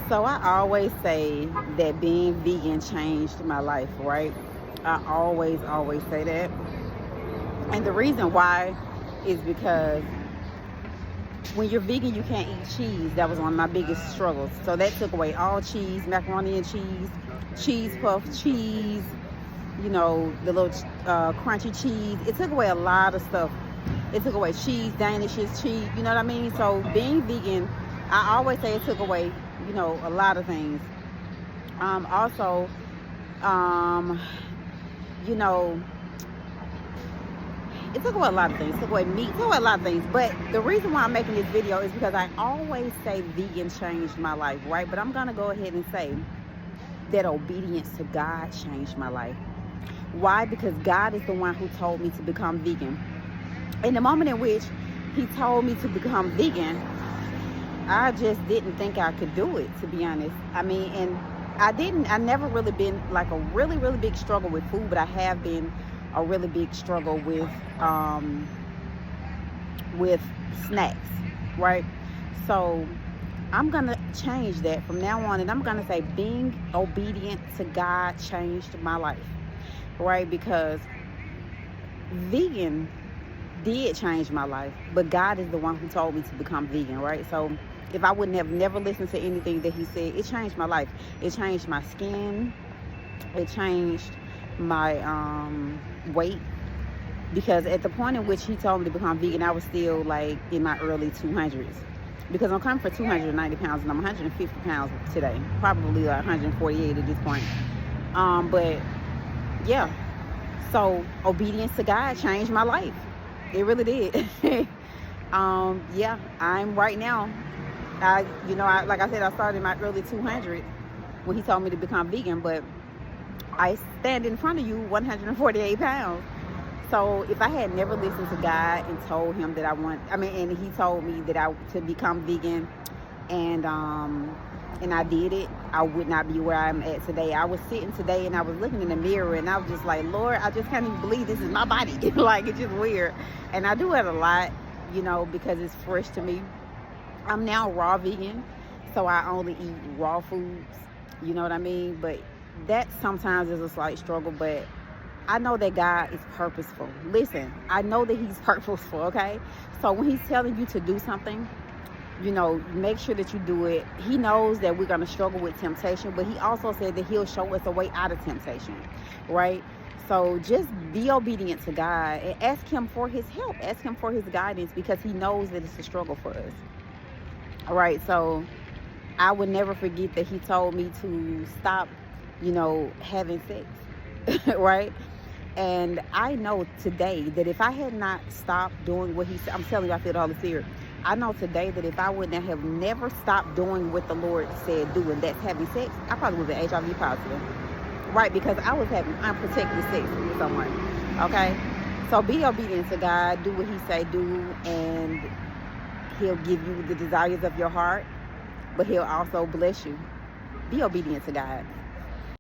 So I always say that being vegan changed my life, right? I always say that. And the reason why is because when you're vegan, you can't eat cheese. That was one of my biggest struggles. So that took away all cheese, macaroni and cheese, cheese puff cheese, the little crunchy cheese. It took away a lot of stuff. It took away cheese, Danishes, cheese, you know what I mean? So being vegan, I always say it took away, a lot of things. Also, um, you know, it took away a lot of things. It took away meat, it took away a lot of things. But the reason why I'm making this video is because I always say vegan changed my life, right? But I'm going to go ahead and say that obedience to God changed my life. Why? Because God is the one who told me to become vegan. In the moment in which he told me to become vegan, I just didn't think I could do it, to be honest. I mean, and I never really been like a really, really big struggle with food, but I have been a really big struggle with snacks, right? So I'm gonna change that from now on, and I'm gonna say being obedient to God changed my life, right? Because vegan did change my life, but God is the one who told me to become vegan, right? So if I wouldn't have never listened to anything that he said, it changed my life. It changed my skin. It changed my weight, because at the point in which he told me to become vegan, I was still like in my early 200s, because I'm coming for 290 pounds and I'm 150 pounds today, probably like 148 at this point. But yeah, so obedience to God changed my life. It really did. Yeah, I'm right now. Like I said, I started in my early 200s when he told me to become vegan, but I stand in front of you 148 pounds. So if I had never listened to God and told him that and he told me that to become vegan, and I did it, I would not be where I'm at today. I was sitting today and I was looking in the mirror and I was just like, Lord, I just can't even believe this is my body. Like, it's just weird. And I do it a lot, because it's fresh to me. I'm now raw vegan, so I only eat raw foods, you know what I mean? But that sometimes is a slight struggle, but I know that God is purposeful. Listen, I know that he's purposeful, okay? So when he's telling you to do something, make sure that you do it. He knows that we're going to struggle with temptation, but he also said that he'll show us a way out of temptation, right? So just be obedient to God and ask him for his help. Ask him for his guidance, because he knows that it's a struggle for us. All right, so I would never forget that he told me to stop, having sex, right? And I know today that if I had not stopped doing what he said, I'm telling you, I feel the Holy Spirit. I know today that if I wouldn't have never stopped doing what the Lord said do, and that's having sex, I probably would have been HIV positive, right? Because I was having unprotected sex with someone, okay? So be obedient to God, do what he say do, and he'll give you the desires of your heart, but he'll also bless you. Be obedient to God.